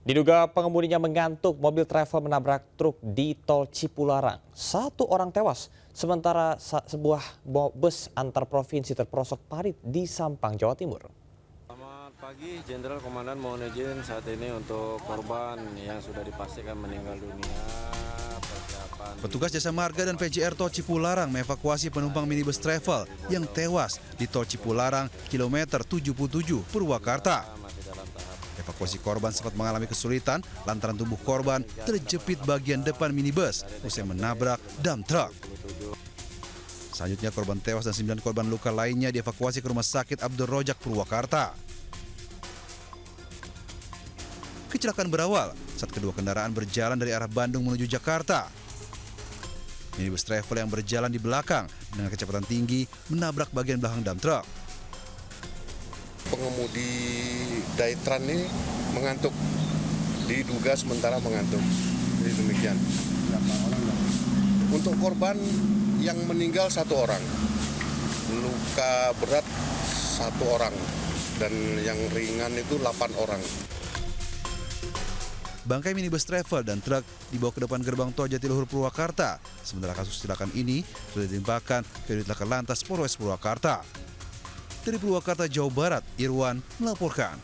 Diduga pengemudinya mengantuk, mobil travel menabrak truk di tol Cipularang. Satu orang tewas, sementara sebuah bus antar provinsi terperosok parit di Sampang, Jawa Timur. Selamat pagi, Jenderal Komandan mohon izin saat ini untuk korban yang sudah dipastikan meninggal dunia. Petugas Jasa Marga dan PJR Tol Cipularang mengevakuasi penumpang minibus travel yang tewas di Tol Cipularang kilometer 77 Purwakarta. Evakuasi korban sempat mengalami kesulitan lantaran tubuh korban terjepit bagian depan minibus usai menabrak dump truck. Selanjutnya korban tewas dan 9 korban luka lainnya dievakuasi ke Rumah Sakit Abdul Rojak Purwakarta. Kecelakaan berawal saat kedua kendaraan berjalan dari arah Bandung menuju Jakarta. Minibus travel yang berjalan di belakang dengan kecepatan tinggi menabrak bagian belakang dump truck. Pengemudi Daitran ini mengantuk, diduga sementara mengantuk. Jadi demikian. Untuk korban yang meninggal 1 orang, luka berat 1 orang, dan yang ringan itu 8 orang. Bangkai minibus travel dan truk dibawa ke depan gerbang tol Jatiluhur Purwakarta. Sementara kasus kecelakaan ini sudah dilimpahkan ke unit laka lantas Polres Purwakarta. Dari Purwakarta, Jawa Barat, Irwan melaporkan.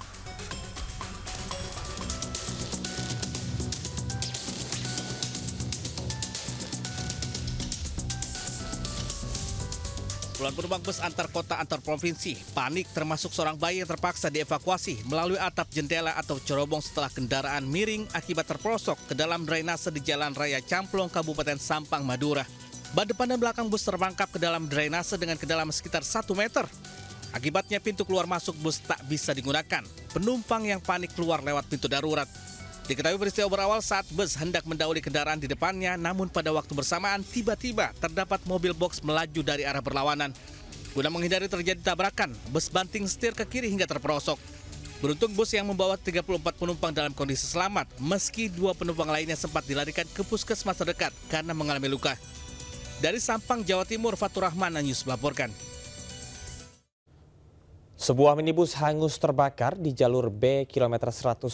Puluhan penumpang bus antar kota antar provinsi panik termasuk seorang bayi yang terpaksa dievakuasi melalui atap jendela atau cerobong setelah kendaraan miring akibat terperosok ke dalam drainase di Jalan Raya Camplong, Kabupaten Sampang, Madura. Ban depan dan belakang bus terperangkap ke dalam drainase dengan kedalaman sekitar 1 meter. Akibatnya pintu keluar masuk bus tak bisa digunakan. Penumpang yang panik keluar lewat pintu darurat. Diketahui peristiwa berawal saat bus hendak mendahului kendaraan di depannya, namun pada waktu bersamaan tiba-tiba terdapat mobil box melaju dari arah berlawanan. Guna menghindari terjadi tabrakan, bus banting setir ke kiri hingga terperosok. Beruntung bus yang membawa 34 penumpang dalam kondisi selamat, meski 2 penumpang lainnya sempat dilarikan ke puskesmas terdekat karena mengalami luka. Dari Sampang, Jawa Timur, Fatur Rahman News melaporkan. Sebuah minibus hangus terbakar di jalur B kilometer 158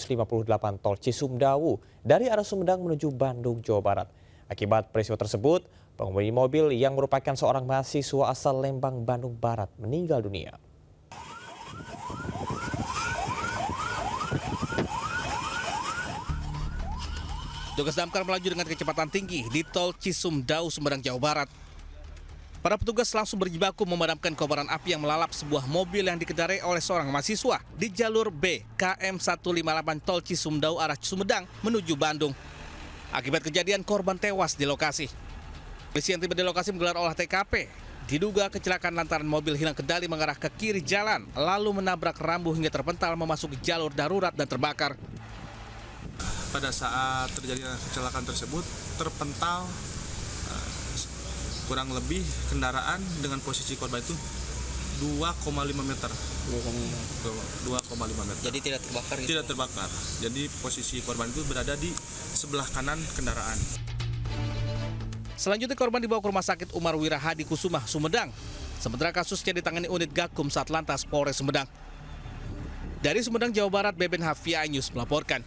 tol Cisumdawu dari arah Sumedang menuju Bandung, Jawa Barat. Akibat peristiwa tersebut, pengemudi mobil yang merupakan seorang mahasiswa asal Lembang, Bandung Barat meninggal dunia. Petugas damkar melaju dengan kecepatan tinggi di tol Cisumdawu, Sumedang, Jawa Barat. Para petugas langsung berjibaku memadamkan kobaran api yang melalap sebuah mobil yang dikendarai oleh seorang mahasiswa di jalur B KM 158 tol Cisumdawu arah Sumedang menuju Bandung. Akibat kejadian, korban tewas di lokasi. Polisi yang tiba di lokasi menggelar olah TKP. Diduga kecelakaan lantaran mobil hilang kendali mengarah ke kiri jalan, lalu menabrak rambu hingga terpental memasuki jalur darurat dan terbakar. Pada saat terjadinya kecelakaan tersebut, terpental kurang lebih kendaraan dengan posisi korban itu 2,5 meter. 2,5 meter. Jadi tidak terbakar gitu? Tidak terbakar. Jadi posisi korban itu berada di sebelah kanan kendaraan. Selanjutnya korban dibawa ke Rumah Sakit Umar Wirahadi Kusumah, Sumedang. Sementara kasusnya ditangani unit Gakum Satlantas Polres Sumedang. Dari Sumedang, Jawa Barat, Beben Hafia News melaporkan.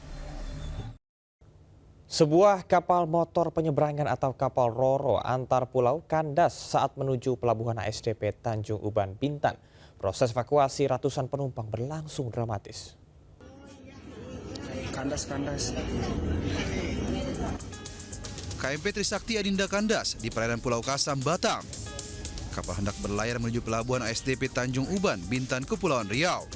Sebuah kapal motor penyeberangan atau kapal Roro antar pulau kandas saat menuju pelabuhan ASDP Tanjung Uban, Bintan. Proses evakuasi ratusan penumpang berlangsung dramatis. Kandas. KMP Trisakti Adinda kandas di perairan Pulau Kasam, Batam. Kapal hendak berlayar menuju pelabuhan ASDP Tanjung Uban, Bintan, Kepulauan Riau.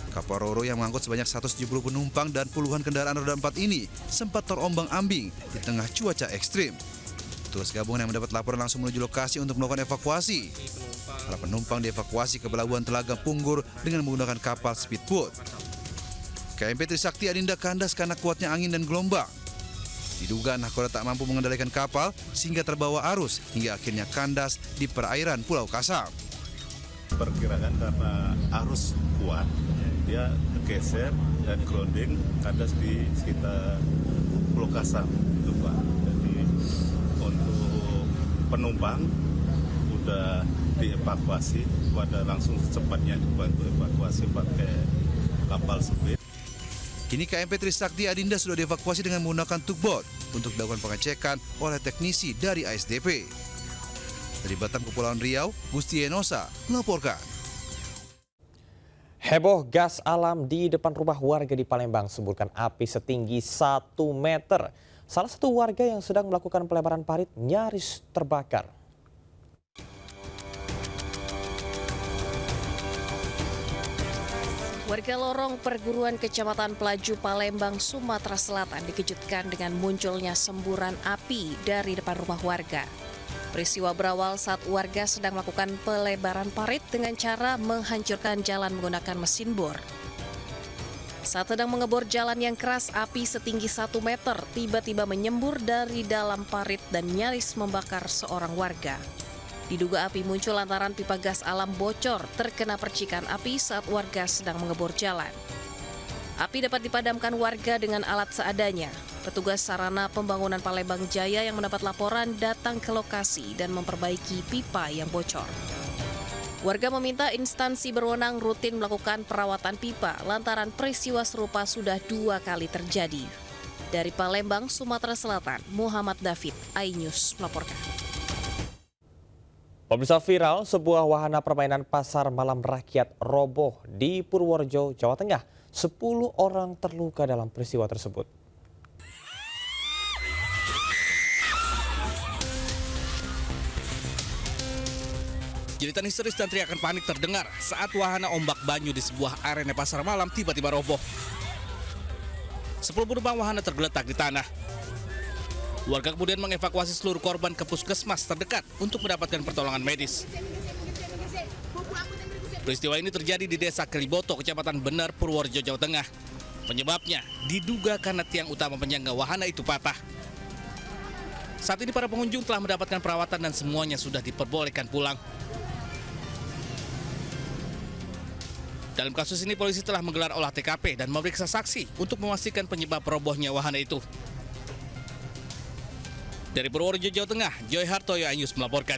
Kapal Roro yang mengangkut sebanyak 170 penumpang dan puluhan kendaraan roda 4 ini sempat terombang-ambing di tengah cuaca ekstrim. Petugas gabungan yang mendapat laporan langsung menuju lokasi untuk melakukan evakuasi. Para penumpang dievakuasi ke pelabuhan Telaga Punggur dengan menggunakan kapal speedboat. KMP Trisakti Adinda kandas karena kuatnya angin dan gelombang. Diduga nahkoda tak mampu mengendalikan kapal sehingga terbawa arus hingga akhirnya kandas di perairan Pulau Kasam. Perkirakan karena arus kuat, dia geser dan grounding kandas di sekitar Pulau Kasam itu Pak. Jadi untuk penumpang udah dievakuasi, pada langsung secepatnya dibantu evakuasi pakai kapal speed. Kini KMP Trisakti Adinda sudah dievakuasi dengan menggunakan tugboat untuk dilakukan pengecekan oleh teknisi dari ASDP. Dari Batam, Kepulauan Riau, Gusti Enosa melaporkan. Heboh gas alam di depan rumah warga di Palembang semburkan api setinggi 1 meter. Salah satu warga yang sedang melakukan pelebaran parit nyaris terbakar. Warga lorong perguruan Kecamatan Pelaju, Palembang, Sumatera Selatan dikejutkan dengan munculnya semburan api dari depan rumah warga. Peristiwa berawal saat warga sedang melakukan pelebaran parit dengan cara menghancurkan jalan menggunakan mesin bor. Saat sedang mengebor jalan yang keras, api setinggi 1 meter tiba-tiba menyembur dari dalam parit dan nyaris membakar seorang warga. Diduga api muncul lantaran pipa gas alam bocor terkena percikan api saat warga sedang mengebor jalan. Api dapat dipadamkan warga dengan alat seadanya. Petugas Sarana Pembangunan Palembang Jaya yang mendapat laporan datang ke lokasi dan memperbaiki pipa yang bocor. Warga meminta instansi berwenang rutin melakukan perawatan pipa lantaran peristiwa serupa sudah 2 kali terjadi. Dari Palembang, Sumatera Selatan, Muhammad David, iNews melaporkan. Pemirsa, viral sebuah wahana permainan pasar malam rakyat roboh di Purworejo, Jawa Tengah. 10 orang terluka dalam peristiwa tersebut. Jeritan histeris dan teriakan panik terdengar saat wahana ombak banyu di sebuah arena pasar malam tiba-tiba roboh. 10 penumpang wahana tergeletak di tanah. Warga kemudian mengevakuasi seluruh korban ke puskesmas terdekat untuk mendapatkan pertolongan medis. Peristiwa ini terjadi di Desa Keliboto, Kecamatan Bener, Purworejo, Jawa Tengah. Penyebabnya diduga karena tiang utama penyangga wahana itu patah. Saat ini para pengunjung telah mendapatkan perawatan dan semuanya sudah diperbolehkan pulang. Dalam kasus ini polisi telah menggelar olah TKP dan memeriksa saksi untuk memastikan penyebab robohnya wahana itu. Dari Purworejo, Jawa Tengah, Joy Hartoyo, iNews melaporkan.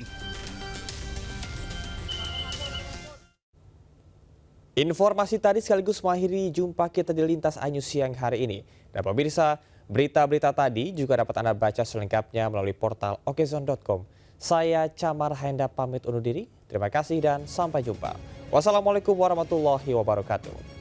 Informasi tadi sekaligus mengakhiri jumpa kita di Lintas iNews siang hari ini. Dan pemirsa, berita-berita tadi juga dapat Anda baca selengkapnya melalui portal okezon.com. Saya Camar Haenda pamit undur diri. Terima kasih dan sampai jumpa. Wassalamualaikum warahmatullahi wabarakatuh.